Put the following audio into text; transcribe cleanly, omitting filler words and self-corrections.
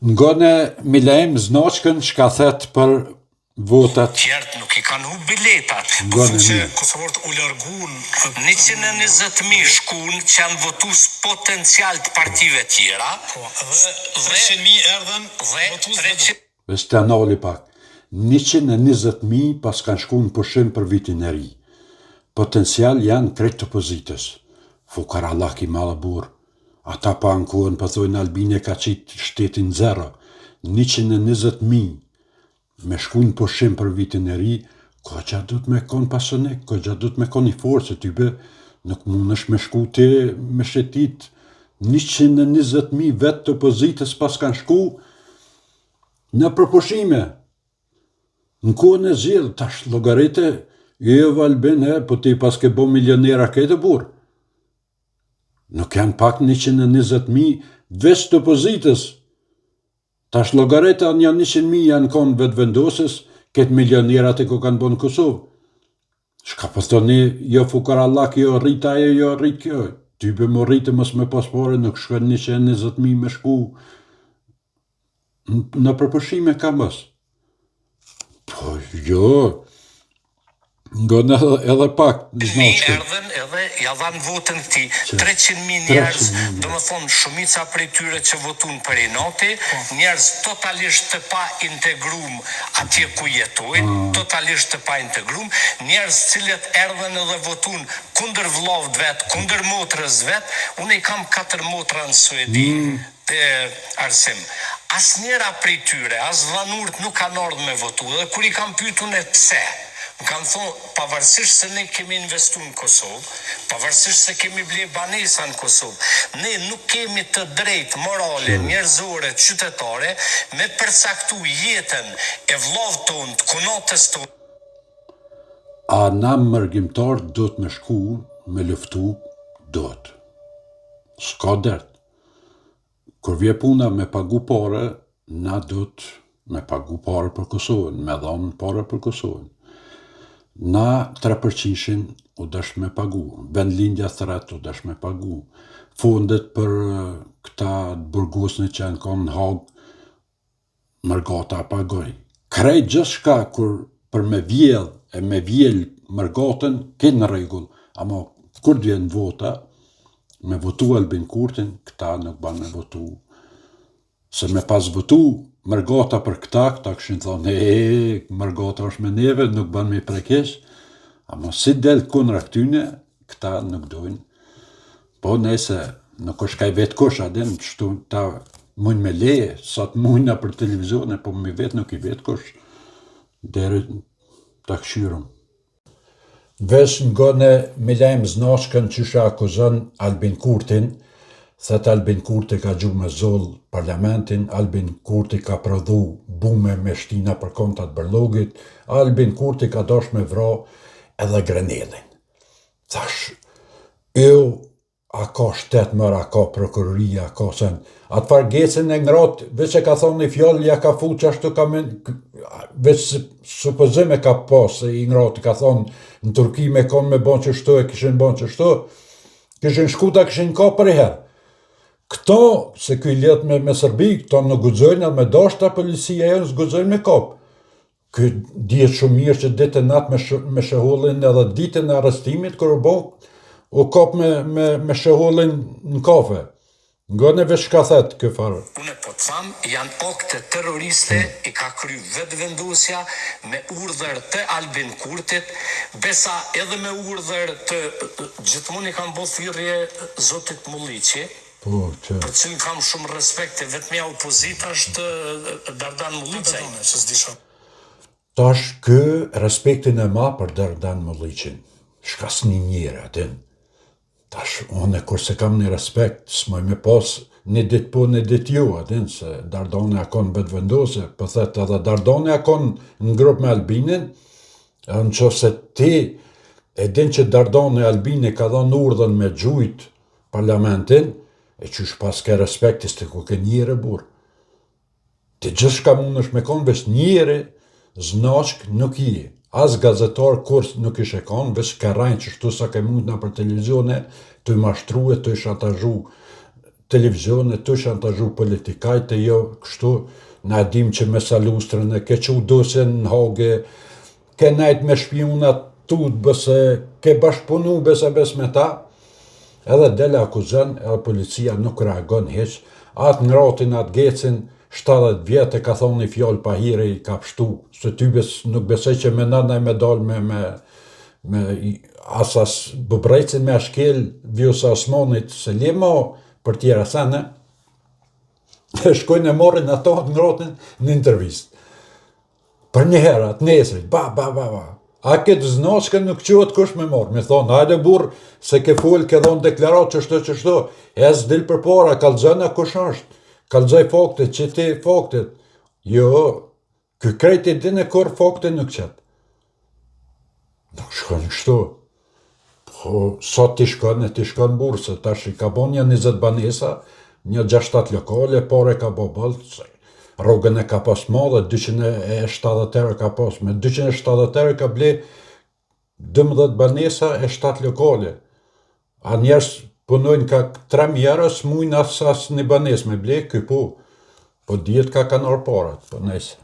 Ngone Milaim Znoçkën shka thet për votat. Tjertë nuk i kanë hu biletat. Përse që Kosovorët u largun 120.000 shkun që janë votus potencial të partive tjera. Dhe 300.000 erdhen votus Vesh të anali pak. 120.000 pas kanë shku në pushim për vitin e ri. Potencial janë krejt opozitës. Fukarallak i mala burë. Ata pa ankuën pëthojnë Albine ka qitë shtetin zero. 120.000 me shku në pushim për vitin e ri, ko gja du të me konë pasonik, ko gja du të me konë i forë, se tybe nuk mund është me shku të me shetit. 120.000 vetë të opozitës pas kanë shku në përpushime. Në kohën e zhjellë, tash logarete, Albin, po ti pas ke bo milionera këtë burë. Nuk janë pak 120.000 veç të opozitës. Tash logareta janë 100.000 janë konë vetë vendosës, këtë milionerat e ko kanë bo në Kosovë. Shka pëthoni, jo fukarallak, jo rrit ajo, jo rrit kjo. Tybe më rritë mës me paspore, nuk shkën 120.000 me shku në përpushime ka mës. Po, jo, ngone edhe pak. Erdhen edhe ja dhanë votën këti 300.000 njerëz, do më thonë shumica prej tyre që votun për i noti, njerëz totalisht të pa integrum atje ku jetojnë, totalisht të pa integrum, njerëz cilët erdhen edhe votun kunder vllovët vetë, kunder motrës vetë, unë i kam 4 motra në Suedi, Arsim. As njera prej tyre, as dhanurt nuk kanë ardhur me votu, dhe kur i kam pyetur ne pse, më kanë thonë, pavarësisht se ne kemi investu në Kosovë, pavarësisht se kemi ble banesa në Kosovë, ne nuk kemi të drejtë morale, njerëzore, qytetare, me përcaktu jetën e vllovët tonë, të kunotës tonë. A na mërgjimtar do të me shku, me luftu, do të. S'ka dert. Kur vje puna me pagu pare, na do të me pagu pare për Kosovën, me dhamë pare për Kosovën. Na 3% u dash me pagu, vendlindja thret u dash me pagu, fondet për këta burgosni që janë konë në Hagë, mërgata pagoj. Krejt gjithë shka kur për me vjell e me vjell mërgatën, këtë në regull, ama kur dhjen vota, me votu Albin Kurtin, këta nuk ban me votu. Se me pas votu mërgata për këta këshin thonë, mërgata është me neve, nuk ban me prekesh, ama si del kundra këtyne, këta nuk dojnë. Po nëse nuk është kaj vetë kush, adem, qëtu ta mujnë me leje, sa të mujnë për televizione, po me vetë nuk i vetë kush, deri ta këshyrëm. Vesh ngone Milaim Znoçkën qysha akuzon Albin Kurtin, thet Albin Kurti ka gju me zoll parlamentin, Albin Kurti ka prodhu bume me shtina për kontat bërlogit, Albin Kurti ka dosh me vra edhe Grenellin. Thash, a ka shtet mërë, a ka prokuroria, a ka sen. Atë fargecin e ngrot, veç e ka thonë një fjallë, ja ka fu që ashtu ka men, veç supozime ka pas, i ngrot, ka thonë, në Turki me konë me bon që shtu, e kishin bon që shtu, kishin shkuta, kishin ka për i herë. Këto, se kuj let me Serbi, këto në gudzojnë, me dashta policia e nësë gudzojnë me kap. Këj djetë shumë mirë që ditë e natë me shëhollin edhe ditën e arrestimit, kër u bo, u kap me shëhollin në kafe. Ngone veç ka thetë kjo farë. Unë po të thamë, janë akte terroriste, i ka kry vetë vendosja me urdhër të Albin Kurtit, besa edhe me urdhër të gjithmonë i kam bo thirrje Zotit Mulliqi, për cilën kam shumë respekte, vetëmja opozita është Dardan Mulliqaj. Tash kë respektin e ma për Dardan Mulliqin, shkas një njëre atin. Tash, unë kurse kam një respekt, s'moj me pas një dit po, një dit jo, atin, se Dardani akon vetë vendose, pëthet edhe Dardani akon në grup me Albinin, në që se ti e din që Dardani Albini ka dhanë urdhën me gjujt parlamentin, e qysh pas ke respektis të ku ke njëre burë. Ti gjithë shka mund është me konë vesh njëre, Znoçk nuk i. As gazetar kur nuk ishe kanë, veç ka rajnë që shtu sa ke mund nga për televizione, të i mashtruhe, të i shantazhu televizion e të shantazhu politikajt e jo kështu, na dim që me salustrën e ke që udosin në hage, ke najt me shpionat tut bëse ke bashkëpunu bes me ta, edhe dele akuzën, edhe policia nuk reagon heq, atë ngratin, atë gecin, 70 vjetë e ka thonë një fjallë pa hire i ka pështu, se ty nuk besoj që me nëna me dal me asas bëbrejcin me ashkel vjus asmonit, se lema për tjera sene, shkojnë e morin ato atë ngratin në intervist. Për një herë, atë nesrit, ba. A këtë znashke nuk qëhet kush me marrë, me thonë, hajde burë, se ke full, ke dhonë deklarat qështu, e s'dil për para, kalzëna kush është, kalzëj faktet, që ti faktet. Jo, kë krejti din e kur faktet nuk qëtë. Nuk shkon kështu. Po, sa ti shkon burë, se tash i ka bon një 20 banesa, një 6-7 lokale, pare ka bo bëllë, rrugën e ka pas madhe, 270 euro ka pas, me 270 euro ka ble 12 banesa e 7 lokale. A njerës punojnë ka 3.000 euro, s'mujnë as një banes me ble, këj po djetë ka kanë orë parat, po nëjse.